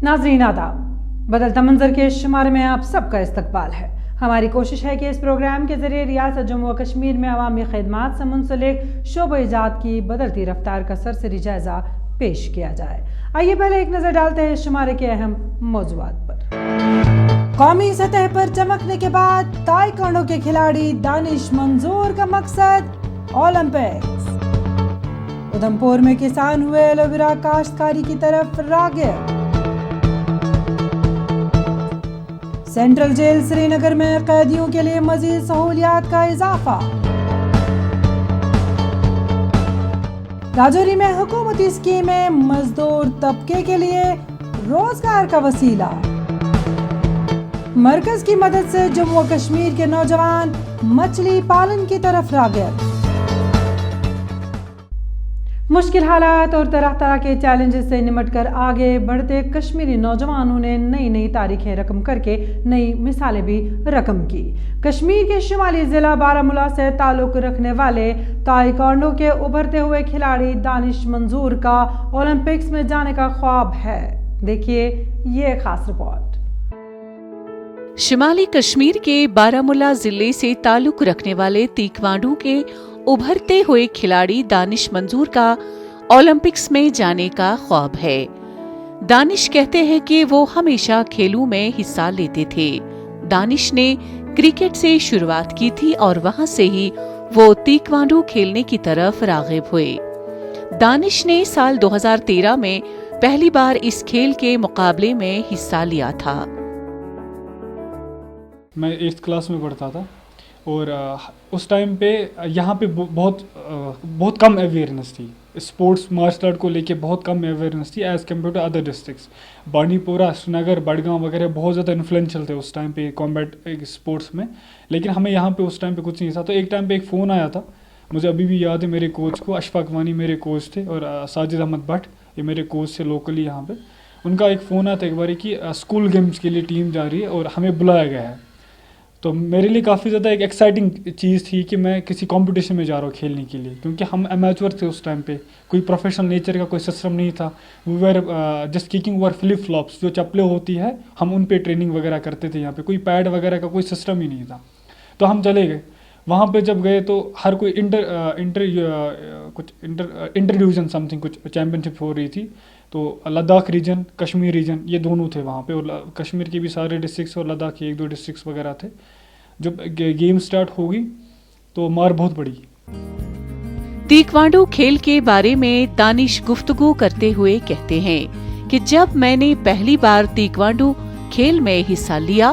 ناظرین آداب، بدلتا منظر کے شمارے میں آپ سب کا استقبال ہے۔ ہماری کوشش ہے کہ اس پروگرام کے ذریعے ریاست جموں و کشمیر میں عوامی خدمات سے منسلک شعبہ ایجاد کی بدلتی رفتار کا سرسری جائزہ پیش کیا جائے۔ آئیے پہلے ایک نظر ڈالتے ہیں شمارے کے اہم موضوعات پر۔ قومی سطح پر چمکنے کے بعد تائیکوانڈو کے کھلاڑی دانش منظور کا مقصد اولمپکس۔ ادھمپور میں کسان ہوئے ایلوویرا کاشتکاری کی طرف راغب۔ سینٹرل جیل سری نگر میں قیدیوں کے لیے مزید سہولیات کا اضافہ۔ راجوری میں حکومتی اسکیمیں مزدور طبقے کے لیے روزگار کا وسیلہ۔ مرکز کی مدد سے جموں و کشمیر کے نوجوان مچھلی پالن کی طرف راغب۔ مشکل حالات اور طرح طرح کے چیلنجز سے نمٹ کر آگے بڑھتے کشمیری نوجوانوں نے نئی تاریخیں رقم کر کے نئی مثالیں بھی رقم کی۔ کشمیر کے شمالی ضلع بارہمولہ سے تعلق رکھنے والے تائیکوانڈو کے ابھرتے ہوئے کھلاڑی دانش منظور کا اولمپکس میں جانے کا خواب ہے۔ دیکھیے یہ خاص رپورٹ۔ شمالی کشمیر کے بارہمولہ ضلع سے تعلق رکھنے والے تائیکوانڈو کے ابھرتے ہوئے کھلاڑی دانش منظور کا اولمپکس میں جانے کا خواب ہے۔ دانش کہتے ہیں کہ وہ ہمیشہ کھیلوں میں حصہ لیتے تھے۔ دانش نے کرکٹ سے شروعات کی تھی اور وہاں سے ہی وہ تائیکوانڈو کھیلنے کی طرف راغب ہوئے۔ دانش نے سال 2013 میں پہلی بار اس کھیل کے مقابلے میں حصہ لیا تھا۔ میں 8th کلاس میں پڑھتا تھا اور اس ٹائم پہ یہاں پہ بہت کم اویئرنیس تھی اسپورٹس مارشل آرٹ کو لے کے، بہت کم اویئرنیس تھی as compared to other districts. Bandipora, سری نگر، بڈگام وغیرہ بہت زیادہ انفلوئنشل تھے اس ٹائم پہ کامبیٹ اسپورٹس میں، لیکن ہمیں یہاں پہ اس ٹائم پہ کچھ نہیں تھا۔ تو ایک ٹائم پہ ایک فون آیا تھا، مجھے ابھی بھی یاد ہے میرے کوچ کو، اشفاق وانی میرے کوچ تھے اور ساجد احمد بٹ یہ میرے کوچ تھے لوکلی یہاں پہ۔ ان کا ایک فون آیا تھا ایک بار کہ اسکول گیمز کے لیے ٹیم جا رہی ہے اور ہمیں بلایا گیا ہے۔ تو میرے لیے کافی زیادہ ایک ایکسائٹنگ چیز تھی کہ میں کسی کمپٹیشن میں جا رہا ہوں کھیلنے کے لیے، کیونکہ ہم امیچور تھے اس ٹائم پہ، کوئی پروفیشنل نیچر کا کوئی سسٹم نہیں تھا۔ We were just kicking over flip flops, جو چپلیں ہوتی ہے ہم ان پہ ٹریننگ وغیرہ کرتے تھے، یہاں پہ کوئی پیڈ وغیرہ کا کوئی سسٹم ہی نہیں تھا۔ تو ہم چلے گئے وہاں پہ، جب گئے تو ہر کوئی انٹر ڈویژن سم تھنگ کچھ چیمپئن شپ ہو رہی تھی، تو لداخ ریجن، کشمیر ریجن، یہ دونوں تھے وہاں پہ، اور کشمیر کے بھی سارے ڈسٹرکس اور لداخ کے 1-2 ڈسٹرکس وغیرہ تھے۔ جب گیم سٹارٹ ہوگی تو مار بہت بڑی۔ تائیکوانڈو کھیل کے بارے میں دانش گفتگو کرتے ہوئے کہتے ہیں کہ جب میں نے پہلی بار تائیکوانڈو کھیل میں حصہ لیا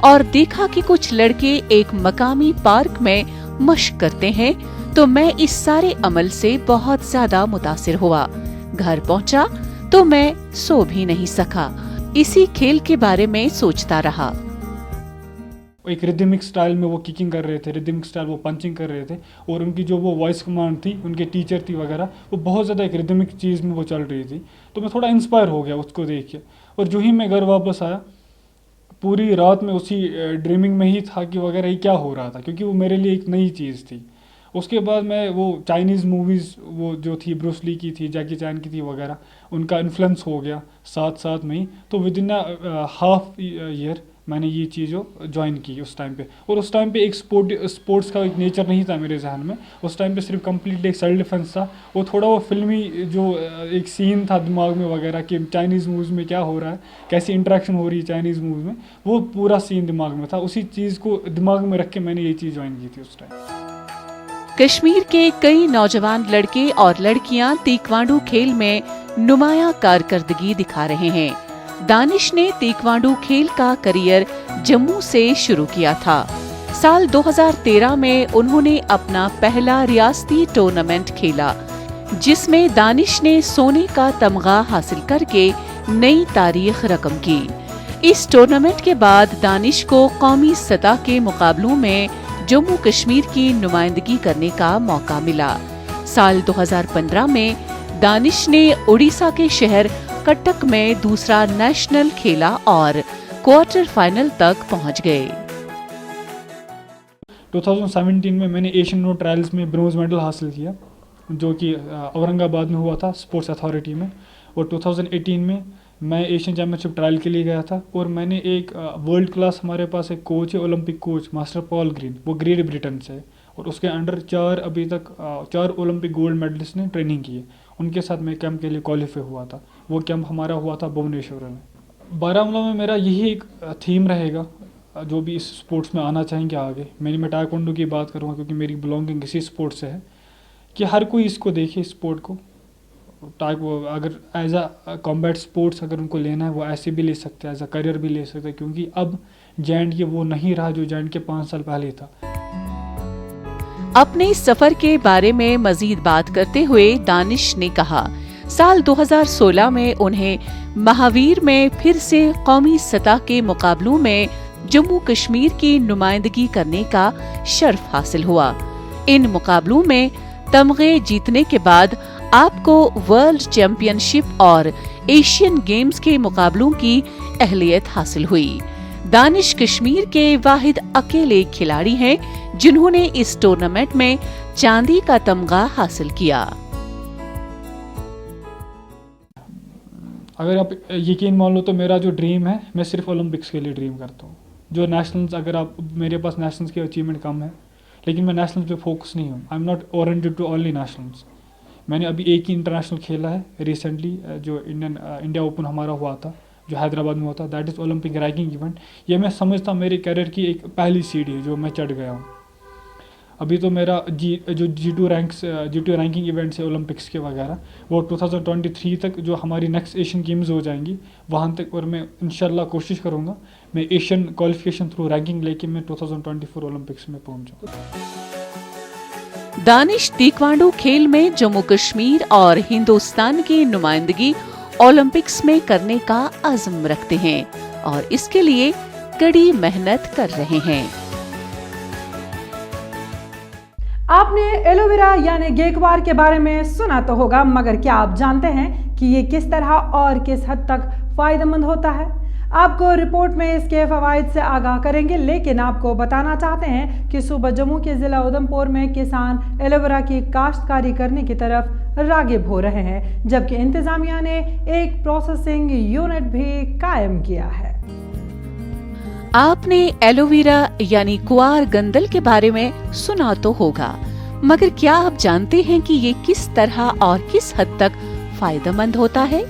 اور دیکھا کہ کچھ لڑکے ایک مقامی پارک میں مشق کرتے ہیں تو میں اس سارے عمل سے بہت زیادہ متاثر ہوا۔ گھر پہنچا تو میں سو بھی نہیں سکا، اسی کھیل کے بارے میں سوچتا رہا۔ ایک ریدمک سٹائل میں وہ ککنگ کر رہے تھے، ریدمک سٹائل وہ پنچنگ کر رہے تھے، اور ان کی جو وہ وائس کمانڈ تھی، ان کے ٹیچر تھی وغیرہ، وہ بہت زیادہ ایک ریدمک چیز میں وہ چل رہی تھی۔ تو میں تھوڑا انسپائر ہو گیا اس کو دیکھ کے، اور جو ہی میں گھر واپس آیا پوری رات میں اسی ڈریمنگ میں ہی تھا کہ وغیرہ یہ کیا ہو رہا تھا، کیونکہ وہ میرے لیے ایک نئی چیز تھی۔ اس کے بعد میں وہ چائنیز موویز وہ جو تھی بروس لی کی تھی، جیکی چین کی تھی وغیرہ، ان کا انفلوئنس ہو گیا ساتھ میں ہی۔ تو ود ان ہاف ایئر میں نے یہ چیز جوائن کی اس ٹائم پہ، اور اس ٹائم پہ ایک اسپورٹس کا ایک نیچر نہیں تھا میرے ذہن میں۔ اس ٹائم پہ صرف کمپلیٹلی ایک سیلف ڈیفینس تھا، وہ تھوڑا وہ فلمی جو ایک سین تھا دماغ میں وغیرہ کہ چائنیز موویز میں کیا ہو رہا ہے، کیسی انٹریکشن ہو رہی ہے چائنیز موویز میں، وہ پورا سین دماغ میں تھا۔ اسی چیز کو دماغ میں رکھ کے میں نے یہ چیز جوائن کی تھی اس ٹائم۔ کشمیر کے کئی نوجوان لڑکے اور لڑکیاں تائیکوانڈو کھیل میں نمایاں کارکردگی دکھا رہے ہیں۔ دانش نے تائیکوانڈو کھیل کا کریئر جموں سے شروع کیا تھا۔ سال 2013 میں انہوں نے اپنا پہلا ریاستی ٹورنامنٹ کھیلا، جس میں دانش نے سونے کا تمغہ حاصل کر کے نئی تاریخ رقم کی۔ اس ٹورنامنٹ کے بعد دانش کو قومی سطح کے مقابلوں میں جموں کشمیر کی نمائندگی کرنے کا موقع ملا۔ سال 2015 میں دانش نے اڑیسہ کے شہر کٹک میں دوسرا نیشنل کھیلا اور کوارٹر فائنل تک پہنچ گئے۔ 2017 میں نے ایشین نو ٹرائلز میں برونز میڈل حاصل کیا، جو کہ اورنگ آباد میں ہوا تھا اسپورٹس اتھارٹی میں، اور 2018 میں میں ایشین چیمپئن شپ ٹرائل کے لیے گیا تھا اور میں نے ایک ورلڈ کلاس ہمارے پاس ایک کوچ ہے اولمپک کوچ ماسٹر پال گرین, وہ گریٹ برٹن سے ہے اور اس کے انڈر ابھی تک 4 اولمپک گولڈ میڈلسٹ نے ٹریننگ کی ہے. ان کے ساتھ میں کیمپ کے لیے کوالیفائی ہوا تھا. وہ کیمپ ہمارا ہوا تھا بھونیشور میں. بارہمولہ میں میرا یہی ایک تھیم رہے گا, جو بھی اس اسپورٹس میں آنا چاہیں گے آگے. میں ٹائیکوانڈو کی بات کروں گا کیونکہ میری بلانگنگ اسی اسپورٹ سے ہے, کہ ہر کوئی اس کو دیکھے اسپورٹ کو. اگر ایز اے کمبیٹ اسپورٹس اگر ان کو لینا ہے وہ ایسے بھی لے سکتے ہیں, ایز اے کریئر بھی لے سکتے ہیں, کیونکہ اب جے وہ نہیں رہا جو جے 5 سال پہلے تھا. اپنے سفر کے بارے میں مزید بات کرتے ہوئے دانش نے کہا سال 2016 میں انہیں مہاویر میں پھر سے قومی سطح کے مقابلوں میں جموں کشمیر کی نمائندگی کرنے کا شرف حاصل ہوا. ان مقابلوں میں تمغے جیتنے کے بعد آپ کو ورلڈ چیمپئن شپ اور ایشین گیمز کے مقابلوں کی اہلیت حاصل ہوئی. دانش کشمیر کے واحد اکیلے کھلاڑی ہیں جنہوں نے اس ٹورنامنٹ میں چاندی کا تمغہ حاصل کیا. اگر آپ یقین مان لو تو میرا جو ڈریم ہے, میں صرف اولمپکس کے لیے ڈریم کرتا ہوں. جو نیشنلز, اگر آپ میرے پاس نیشنلز کی اچیومنٹ کم ہے, لیکن میں نیشنلز پہ فوکس نہیں ہوں. I am not oriented to only nationals. میں نے ابھی ایک ہی انٹرنیشنل کھیلا ہے ریسنٹلی, جو انڈیا اوپن ہمارا ہوا تھا, جو حیدرآباد میں ہوتا, that is Olympic ranking event. یہ میں سمجھتا ہوں میرے کیریئر کی ایک پہلی سیڑھی ہے جو میں چڑھ گیا ہوں. ابھی تو میرا G2 رینکنگ ایونٹس ہے اولمپکس کے وغیرہ, وہ 2023 تک جو ہماری نیکسٹ ایشین گیمز ہو جائیں گی وہاں تک, اور میں انشاءاللہ کوشش کروں گا میں ایشین کوالیفیکیشن تھرو رینکنگ لے کے میں 2024 اولمپکس میں پہنچ جاؤں. دانش تیکوانڈو کھیل میں جموں کشمیر اور ہندوستان کی نمائندگی اولمپکس میں کرنے کا عزم رکھتے ہیں اور اس کے لیے کڑی محنت کر رہے ہیں. آپ نے ایلو ویرا یعنی گیکوار کے بارے میں سنا تو ہوگا, مگر کیا آپ جانتے ہیں کہ یہ کس طرح اور کس حد تک فائدہ مند ہوتا ہے؟ آپ کو رپورٹ میں اس کے فوائد سے آگاہ کریں گے, لیکن آپ کو بتانا چاہتے ہیں کہ صوبہ جموں کے ضلع ادھمپور میں کسان ایلو ویرا کی کاشتکاری کرنے کی طرف راغب ہو رہے ہیں, جبکہ انتظامیہ نے ایک پروسیسنگ یونٹ بھی قائم کیا ہے. آپ نے ایلو ویرا یعنی کوار گندل کے بارے میں سنا تو ہوگا, مگر کیا آپ جانتے ہیں کہ یہ کس طرح اور کس حد تک فائدہ مند ہوتا ہے؟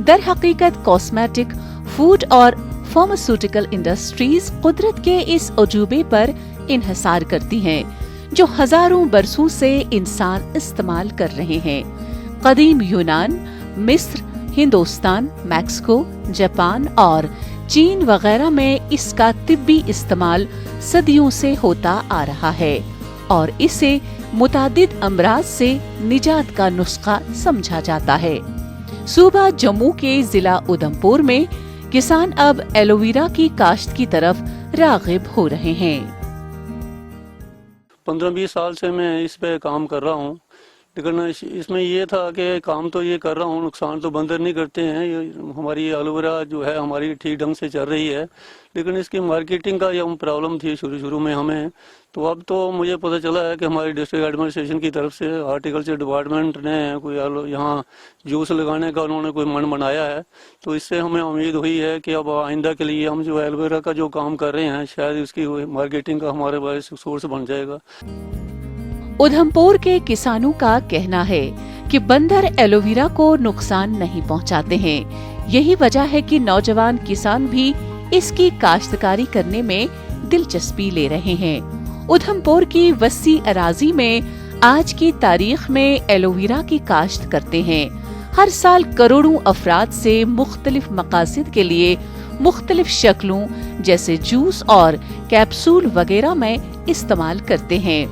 در حقیقت کاسمیٹک, فوڈ اور فارماسیوٹیکل انڈسٹریز قدرت کے اس عجوبے پر انحصار کرتی ہیں جو ہزاروں برسوں سے انسان استعمال کر رہے ہیں. قدیم یونان, مصر, ہندوستان, میکسیکو, جاپان اور چین وغیرہ میں اس کا طبی استعمال صدیوں سے ہوتا آ رہا ہے اور اسے متعدد امراض سے نجات کا نسخہ سمجھا جاتا ہے. صوبہ جموں کے ضلع ادھمپور میں کسان اب ایلو ویرا کی کاشت کی طرف راغب ہو رہے ہیں. 15-20 سال سے میں اس پہ کام کر رہا ہوں, لیکن اس میں یہ تھا کہ کام تو یہ کر رہا ہوں, نقصان تو بندر نہیں کرتے ہیں. ہماری ایلو ویرا جو ہے ہماری ٹھیک ڈھنگ سے چل رہی ہے, لیکن اس کی مارکیٹنگ کا یہ پرابلم تھی شروع میں ہمیں. تو اب تو مجھے پتہ چلا ہے کہ ہماری ڈسٹرکٹ ایڈمنسٹریشن کی طرف سے ہارٹیکلچر ڈپارٹمنٹ نے کوئی یہاں جوس لگانے کا انہوں نے کوئی من بنایا ہے. تو اس سے ہمیں امید ہوئی ہے کہ اب آئندہ کے لیے ہم جو ایلو ویرا کا جو کام کر رہے ہیں شاید اس کی مارکیٹنگ کا ہمارے پاس سورس بن جائے گا. ادھمپور کے کسانوں کا کہنا ہے کہ بندر ایلو ویرا کو نقصان نہیں پہنچاتے ہیں. یہی وجہ ہے کہ نوجوان کسان بھی اس کی کاشتکاری کرنے میں دلچسپی لے رہے ہیں. ادھمپور کی وسیع اراضی میں آج کی تاریخ میں ایلو ویرا کی کاشت کرتے ہیں. ہر سال کروڑوں افراد سے مختلف مقاصد کے لیے مختلف شکلوں جیسے جوس اور کیپسول وغیرہ میں استعمال کرتے ہیں.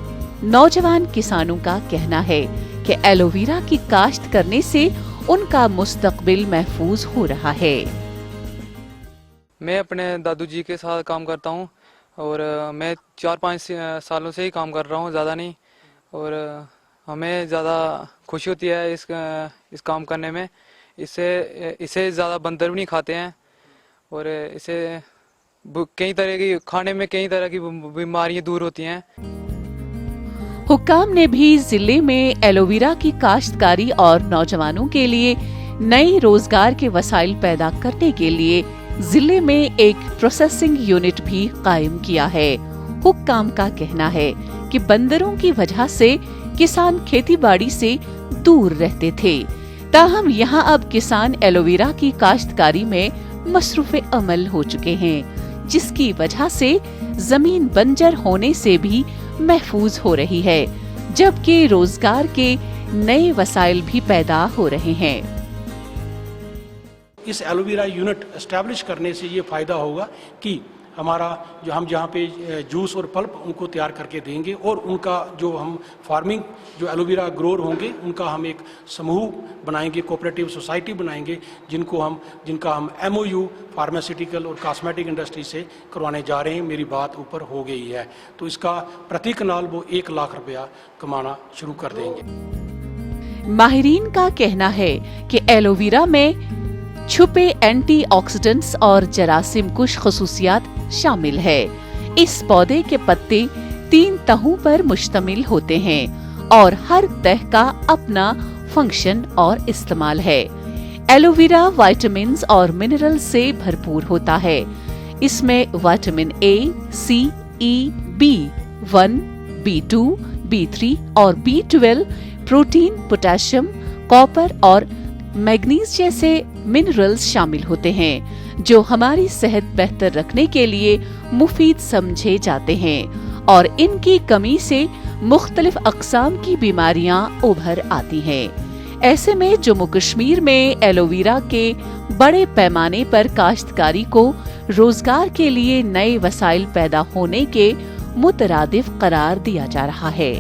نوجوان کسانوں کا کہنا ہے کہ ایلو ویرا کی کاشت کرنے سے ان کا مستقبل محفوظ ہو رہا ہے. میں اپنے دادو جی کے ساتھ کام کرتا ہوں اور میں 4-5 سالوں سے ہی کام کر رہا ہوں, زیادہ نہیں. اور ہمیں زیادہ خوشی ہوتی ہے اس کام کرنے میں. اسے زیادہ بندر بھی نہیں کھاتے ہیں اور اسے کئی طرح کی کھانے میں کئی طرح کی بیماریاں دور ہوتی ہیں. حکام نے بھی ضلع میں ایلو ویرا کی کاشتکاری اور نوجوانوں کے لیے नए रोजगार के वसाइल पैदा करने के लिए जिले में एक प्रोसेसिंग यूनिट भी कायम किया है। हुक्काम का कहना है कि बंदरों की वजह से किसान खेती बाड़ी से दूर रहते थे, ताहम यहाँ अब किसान एलोवेरा की काश्तकारी में मसरूफ़े अमल हो चुके हैं, जिसकी वजह से जमीन बंजर होने से भी महफूज हो रही है, जबकि रोजगार के नए वसाइल भी पैदा हो रहे हैं। इस एलोवेरा यूनिट एस्टैब्लिश करने से ये फ़ायदा होगा कि हमारा जो हम जहाँ पे जूस और पल्प उनको तैयार करके देंगे और उनका जो हम फार्मिंग जो एलोवेरा ग्रोअर होंगे उनका हम एक समूह बनाएंगे, कोऑपरेटिव सोसाइटी बनाएंगे, जिनका हम MOU फार्मास्यूटिकल और कॉस्मेटिक इंडस्ट्री से करवाने जा रहे हैं। मेरी बात ऊपर हो गई है, तो इसका प्रति कनाल वो 1 लाख रुपया कमाना शुरू कर देंगे। माहिरीन का कहना है कि एलोवेरा में छुपे एंटीऑक्सीडेंट्स और जरासीम कुश खसूसियात शामिल है। इस पौधे के पत्ते 3 तहों पर मुश्तमिल होते हैं और हर तह का अपना फंक्शन और इस्तेमाल है। एलोवेरा विटामिन्स और मिनरल से भरपूर होता है। इसमें vitamin A, C, E, B1, B2, B3 और B12, प्रोटीन, पोटेशियम, कॉपर और मैग्नीज जैसे मिनरल्स शामिल होते हैं, जो हमारी सेहत बेहतर रखने के लिए मुफीद समझे जाते हैं और इनकी कमी से मुख्तलिफ अक़साम की बीमारियां उभर आती हैं। ऐसे में जम्मू कश्मीर में एलोवेरा के बड़े पैमाने पर काश्तकारी को रोजगार के लिए नए वसाइल पैदा होने के मुतरादिफ करार दिया जा रहा है।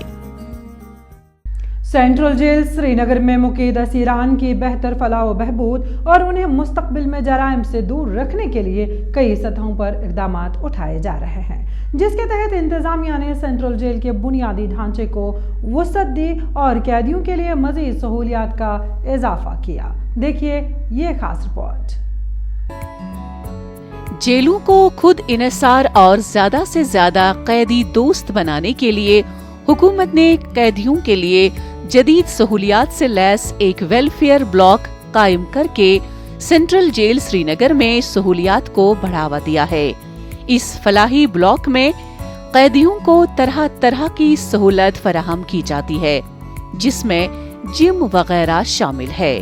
सेंट्रल जेल श्रीनगर में मुकीद असीरान की बेहतर फलाह व बहबूद और उन्हें मुस्तकबिल में जराइम से दूर रखने के लिए कई सतहों पर इक़दाम उठाए जा रहे हैं, जिसके तहत इंतजामिया ने सेंट्रल जेल के बुनियादी ढांचे को वुसअत दी और कैदियों के लिए मज़ीद सहूलियात का इजाफा किया। देखिए ये खास रिपोर्ट। जेलों को खुद इन्हिसार और ज्यादा से ज्यादा कैदी दोस्त बनाने के लिए हुकूमत ने कैदियों के लिए जदीद सहूलियात से लैस एक वेलफेयर ब्लॉक कायम करके सेंट्रल जेल श्रीनगर में सहूलियात को बढ़ावा दिया है। इस फलाही ब्लॉक में कैदियों को तरह तरह की सहूलत फराहम की जाती है, जिसमें जिम वगैरह शामिल है।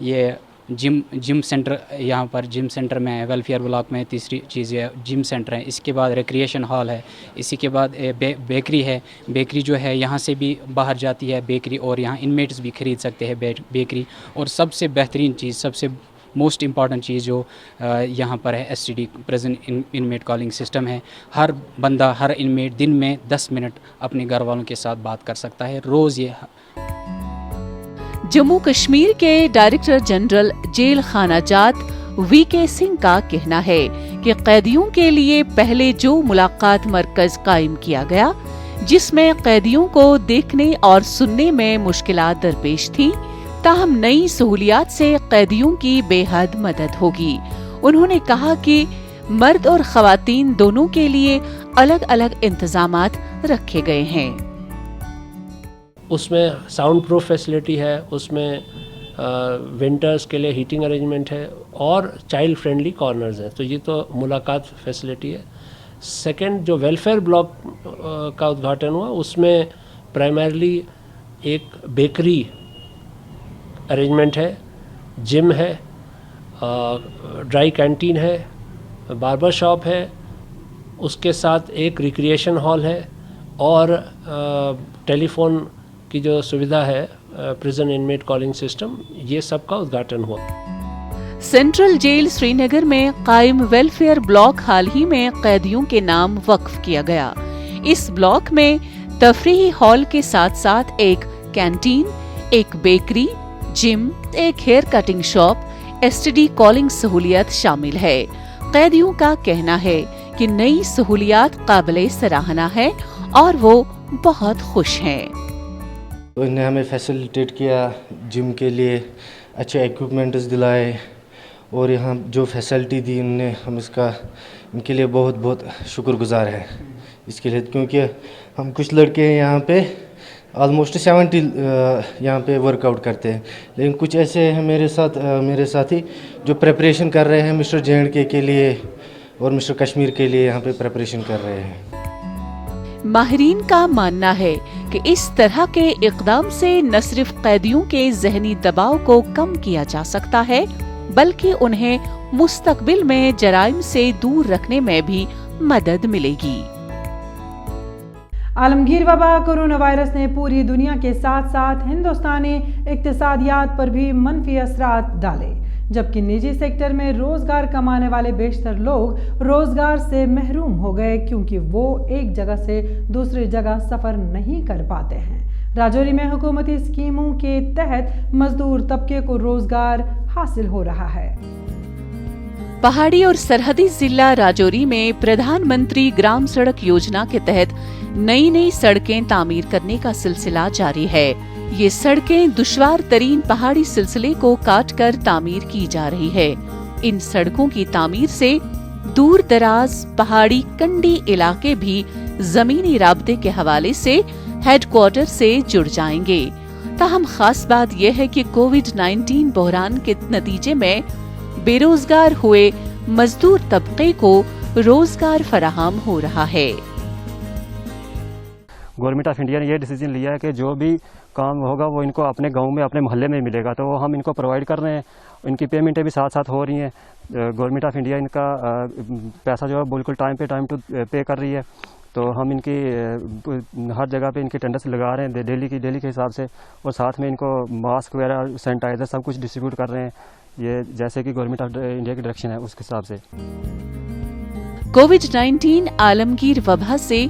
ये जिम सेंटर, यहाँ पर जिम सेंटर में है, वेलफेयर ब्लॉक में तीसरी चीज़ है जिम सेंटर है। इसके बाद रिक्रिएशन हॉल है, इसी के बाद बेकरी है। बेकरी जो है यहाँ से भी बाहर जाती है बेकरी, और यहाँ इनमेट्स भी खरीद सकते हैं बेकरी। और सबसे बेहतरीन चीज़, सबसे मोस्ट इम्पॉर्टेंट चीज़ जो यहाँ पर है STD present inmate calling system है। हर बंदा, हर इनमेट दिन में 10 मिनट अपने घर वालों के साथ बात कर सकता है रोज़। ये जम्मू कश्मीर के डायरेक्टर जनरल जेल खाना जात VK सिंह का कहना है कि कैदियों के लिए पहले जो मुलाकात मरकज कायम किया गया, जिसमें कैदियों को देखने और सुनने में मुश्किलात दरपेश थी, ताहम नई सहूलियात से कैदियों की बेहद मदद होगी। उन्होंने कहा कि मर्द और खवातीन दोनों के लिए अलग अलग इंतजामात रखे गए हैं। उसमें साउंड प्रूफ फैसिलिटी है, उसमें विंटर्स के लिए हीटिंग अरेंजमेंट है और चाइल्ड फ्रेंडली कॉर्नर्स हैं। तो ये तो मुलाकात फैसिलिटी है। सेकंड, जो वेलफेयर ब्लॉक का उद्घाटन हुआ, उसमें प्राइमरली एक बेकरी अरेंजमेंट है, जिम है, ड्राई कैंटीन है, बार्बर शॉप है, उसके साथ एक रिक्रिएशन हॉल है और टेलीफोन की जो सुविधा है, प्रिजन इनमेट कॉलिंग सिस्टम, ये सब का उद्घाटन हुआ। सेंट्रल जेल श्रीनगर में कायम वेलफेयर ब्लॉक हाल ही में कैदियों के नाम वक्फ किया गया। इस ब्लॉक में तफरीही हॉल के साथ साथ एक कैंटीन, एक बेकरी, जिम, एक hair cutting shop, STD calling सहूलियत शामिल है। कैदियों का कहना है कि नई सहूलियात काबिले सराहना है और वो बहुत खुश हैं। उन्होंने हमें फैसिलिटेट किया, जिम के लिए अच्छे इक्विपमेंट्स दिलाए और यहाँ जो फैसिलिटी दी उन्होंने, हम इसका इनके लिए बहुत बहुत शुक्रगुजार हैं इसके लिए, क्योंकि हम कुछ लड़के हैं यहाँ पे ऑलमोस्ट 70 यहाँ पे वर्कआउट करते हैं, लेकिन कुछ ऐसे हैं मेरे साथी जो प्रिपरेशन कर रहे हैं मिस्टर J&K के लिए और मिस्टर कश्मीर के लिए यहाँ पे प्रिपरेशन कर रहे हैं। माहिरीन का मानना है कि इस तरह के इक़दाम से न सिर्फ कैदियों के ज़हनी दबाव को कम किया जा सकता है, बल्कि उन्हें मुस्तकबिल में जराइम से दूर रखने में भी मदद मिलेगी। आलमगीर वबा कोरोना वायरस ने पूरी दुनिया के साथ साथ हिंदुस्तानी इक्तिसादियात पर भी मनफी असरात डाले, जबकि निजी सेक्टर में रोजगार कमाने वाले बेशतर लोग रोजगार से महरूम हो गए, क्योंकि वो एक जगह से दूसरी जगह सफर नहीं कर पाते हैं। राजौरी में हुकूमती स्कीमों के तहत मजदूर तबके को रोजगार हासिल हो रहा है। पहाड़ी और सरहदी जिला राजौरी में प्रधानमंत्री ग्राम सड़क योजना के तहत नई नई सड़कें तामीर करने का सिलसिला जारी है। ये सड़कें दुश्वार तरीन पहाड़ी सिलसिले को काटकर तामीर की जा रही है। इन सड़कों की तामीर से दूर दराज पहाड़ी कंडी इलाके भी जमीनी राब्ते के हवाले से हेडक्वार्टर से जुड़ जाएंगे। ताहम खास बात यह है कि कोविड-19 बहरान के नतीजे में बेरोजगार हुए मजदूर तबके को रोजगार फराहम हो रहा है। गवर्नमेंट ऑफ इंडिया ने ये डिसीजन लिया है कि जो भी काम होगा वो इनको अपने गांव में अपने मोहल्ले में मिलेगा, तो वो हम इनको प्रोवाइड कर रहे हैं। इनकी पेमेंटें भी साथ साथ हो रही हैं। गवर्नमेंट ऑफ इंडिया इनका पैसा जो है बिल्कुल टाइम टू पे कर रही है, तो हम इनकी हर जगह पे इनके टेंडर्स लगा रहे हैं डेली के हिसाब से, और साथ में इनको मास्क वगैरह सैनिटाइजर सब कुछ डिस्ट्रीब्यूट कर रहे हैं, ये जैसे कि गवर्नमेंट ऑफ इंडिया की डायरेक्शन है उसके हिसाब से। कोविड-19 आलमगीर वबा से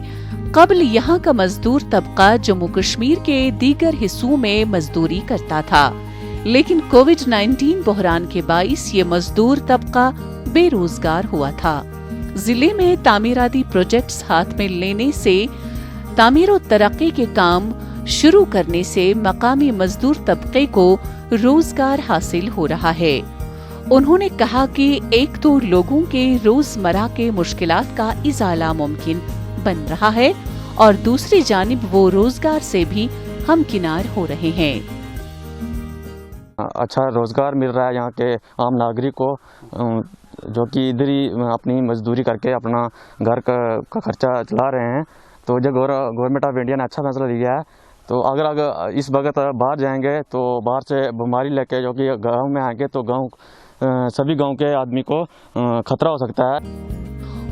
कबल यहाँ का मजदूर तबका जम्मू कश्मीर के दीगर हिस्सों में मजदूरी करता था, लेकिन कोविड-19 बहरान के बाइस ये मजदूर तबका बेरोजगार हुआ था। जिले में तामीराती प्रोजेक्ट्स हाथ में लेने से, तामीर और तरक्की के काम शुरू करने से मकामी मजदूर तबके को रोजगार हासिल हो रहा है। उन्होंने कहा कि एक तो लोगों के रोजमर्रा के मुश्किलात का इजाला मुमकिन बन रहा है, और दूसरी जानिब वो रोजगार से भी हमकिनार हो रहे हैं। अच्छा रोजगार मिल रहा है यहाँ के आम नागरिक को, जो कि इधर ही अपनी मजदूरी करके अपना घर का खर्चा चला रहे हैं। तो जब गवर्नमेंट ऑफ इंडिया ने अच्छा फैसला लिया है, तो अगर इस वक्त बाहर जाएंगे तो बाहर से बीमारी लेके जो कि गाँव में आएंगे तो सभी गांव के आदमी को खतरा हो सकता है।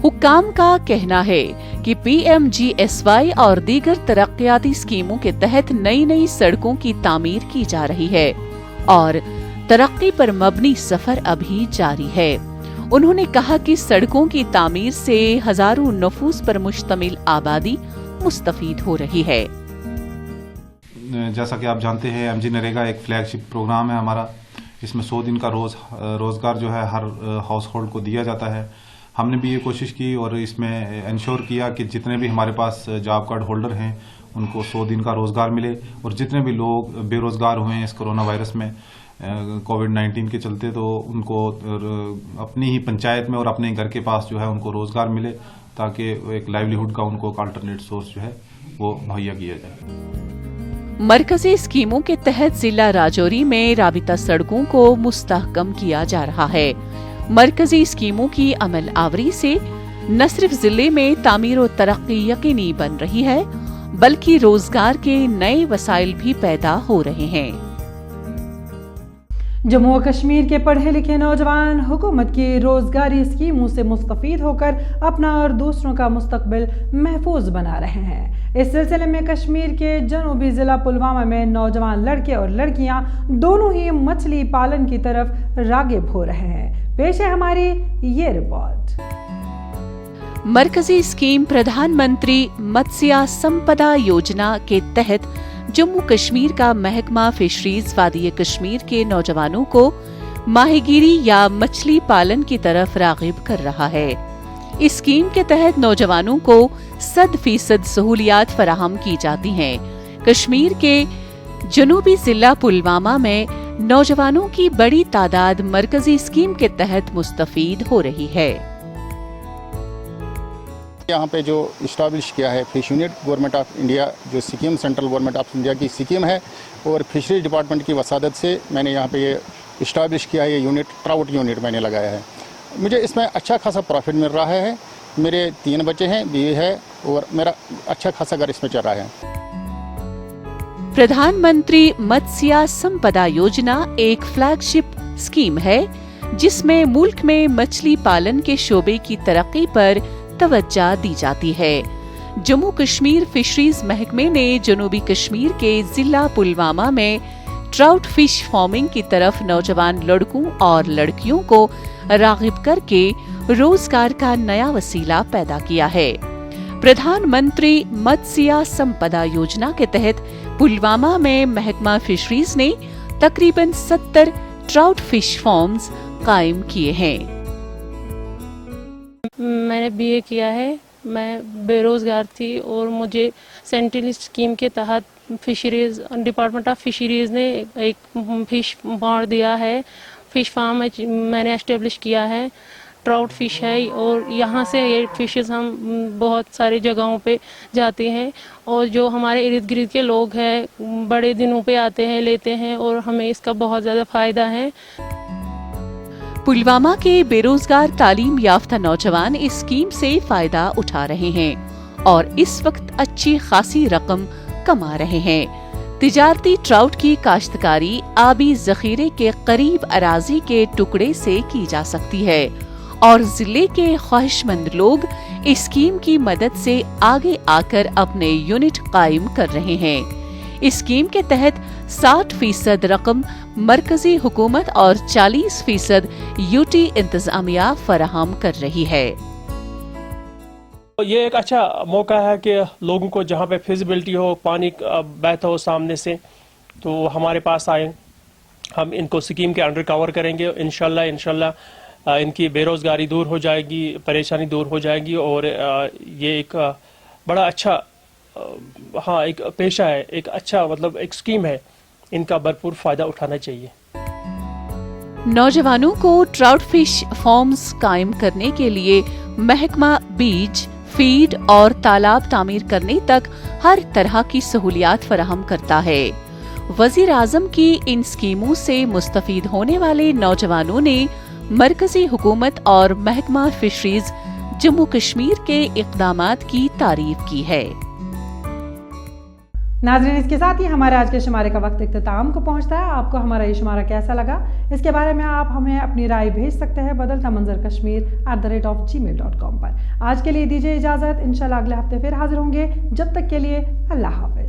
हुक्काम का कहना है कि PMGSY और दीगर तरक्याती स्कीमों के तहत नई नई सड़कों की तामीर की जा रही है और तरक्की पर मबनी सफर अभी जारी है। उन्होंने कहा कि सड़कों की तामीर से हजारों नफूस पर मुश्तमिल आबादी मुस्तफीद हो रही है। जैसा कि आप जानते हैं, MG नरेगा एक फ्लैगशिप प्रोग्राम है हमारा। इसमें 100 दिन का रोजगार जो है हर हाउस होल्ड को दिया जाता है। हमने भी ये कोशिश की और इसमें इंश्योर किया कि जितने भी हमारे पास जॉब कार्ड होल्डर हैं उनको 100 दिन का रोजगार मिले, और जितने भी लोग बेरोजगार हुए हैं इस कोरोना वायरस में कोविड-19 के चलते, तो उनको अपनी ही पंचायत में और अपने घर के पास जो है उनको रोजगार मिले, ताकि एक लाइवलीहुड का उनको एक अल्टरनेट सोर्स जो है वो मुहैया किया जाए। मरकजी स्कीमों के तहत जिला राजौरी में राबिता सड़कों को मुस्तहकम किया जा रहा है। मरकजी स्कीमों की अमल आवरी से न सिर्फ जिले में तामीर और तरक्की यकीनी बन रही है, बल्कि रोजगार के नए वसाइल भी पैदा हो रहे हैं। जम्मू और कश्मीर के पढ़े लिखे नौजवान हुकूमत की रोजगारी स्कीमों से मुस्तफीद होकर अपना और दूसरों का मुस्तकबिल महफूज बना रहे हैं। इस सिलसिले में कश्मीर के जनूबी जिला पुलवामा में नौजवान लड़के और लड़कियां दोनों ही मछली पालन की तरफ रागिब हो रहे हैं। पेश है हमारी ये रिपोर्ट। मरकजी स्कीम प्रधानमंत्री मत्स्य संपदा योजना के तहत जम्मू कश्मीर का महकमा फिशरीज वादी कश्मीर के नौजवानों को माहीगीरी या मछली पालन की तरफ रागिब कर रहा है। इस स्कीम के तहत नौजवानों को 100% सहूलियात फराहम की जाती हैं। कश्मीर के जनूबी जिला पुलवामा में नौजवानों की बड़ी तादाद मरकजी स्कीम के तहत मुस्तफीद हो रही है। यहाँ पे जो इस्टाब्लिश किया है fish unit government of India, जो scheme central government of India की स्कीम है, और फिशरीज डिपार्टमेंट की वसादत से मैंने यहाँ पे ये इस्टाब्लिश किया है, ये यूनिट ट्राउट यूनिट मैंने लगाया है। मुझे इसमें अच्छा खासा प्रॉफिट मिल रहा है। मेरे 3 बच्चे हैं, बीवी है, और मेरा अच्छा खासा घर इसमें चल रहा है। प्रधानमंत्री मत्स्य संपदा योजना एक फ्लैगशिप स्कीम है जिसमें मुल्क में मछली पालन के शोबे की तरक्की पर तवज्जो दी जाती है। जम्मू कश्मीर फिशरीज महकमे ने जनूबी कश्मीर के जिला पुलवामा में ट्राउट फिश फार्मिंग की तरफ नौजवान लड़कों और लड़कियों को राग़िब करके रोजगार का नया वसीला पैदा किया है। प्रधानमंत्री मत्स्य संपदा योजना के तहत पुलवामा में महकमा फिशरीज ने तकरीबन 70 ट्राउट फिश फार्म्स कायम किए हैं। मैंने बीए किया है, मैं बेरोज़गार थी और मुझे सेंट्रल स्कीम के तहत फिशरीज डिपार्टमेंट ऑफ फिशरीज ने एक फिश बाड़ दिया है। फिश फार्म मैंने एस्टेब्लिश किया है, ट्राउट फिश है, और यहाँ से ये फिशेस हम बहुत सारी जगहों पे जाते हैं, और जो हमारे इर्द गिर्द के लोग हैं बड़े दिनों पे आते हैं, लेते हैं, और हमें इसका बहुत ज़्यादा फ़ायदा है। पुलवामा के बेरोजगार तालीम याफ्ता नौजवान इस स्कीम से फायदा उठा रहे हैं और इस वक्त अच्छी खासी रकम कमा रहे हैं। तिजारती ट्राउट की काश्तकारी आबी जखीरे के करीब अराजी के टुकड़े से की जा सकती है और जिले के ख्वाहिशमंद लोग इस स्कीम की मदद से आगे आकर अपने यूनिट कायम कर रहे हैं। इस स्कीम के तहत 60% रकम मरकजी हुकूमत और 40% यूटी इंतजामिया फराहम कर रही है। ये एक अच्छा मौका है कि लोगों को जहाँ पे फिजिबिलिटी हो, पानी बहता हो सामने से, तो हमारे पास आए, हम इनको स्कीम के अंडर कवर करेंगे। इंशाल्लाह इनकी बेरोजगारी दूर हो जाएगी, परेशानी दूर हो जाएगी, और ये एक बड़ा अच्छा एक पेशा है, एक अच्छा मतलब एक स्कीम है, इनका भरपूर फायदा उठाना चाहिए। नौजवानों को ट्राउट फिश फार्म्स कायम करने के लिए महकमा बीज, फीड और तालाब तामीर करने तक हर तरह की सहूलियात फराहम करता है। वजीर आजम की इन स्कीमों से मुस्तफीद होने वाले नौजवानों ने मरकजी हुकूमत और महकमा फिशरीज जम्मू कश्मीर के इक़दामात की तारीफ की है। नाज़रीन, इसके साथ ही हमारे आज के शुमारे का वक्त इख्तिताम को पहुंचता है। आपको हमारा ये शुमारा कैसा लगा, इसके बारे में आप हमें अपनी राय भेज सकते हैं बदलता मंजर kashmir@gmail.com पर। आज के लिए दीजिए इजाज़त, इंशाल्लाह अगले हफ्ते फिर हाजिर होंगे। जब तक के लिए अल्लाह हाफ़िज़।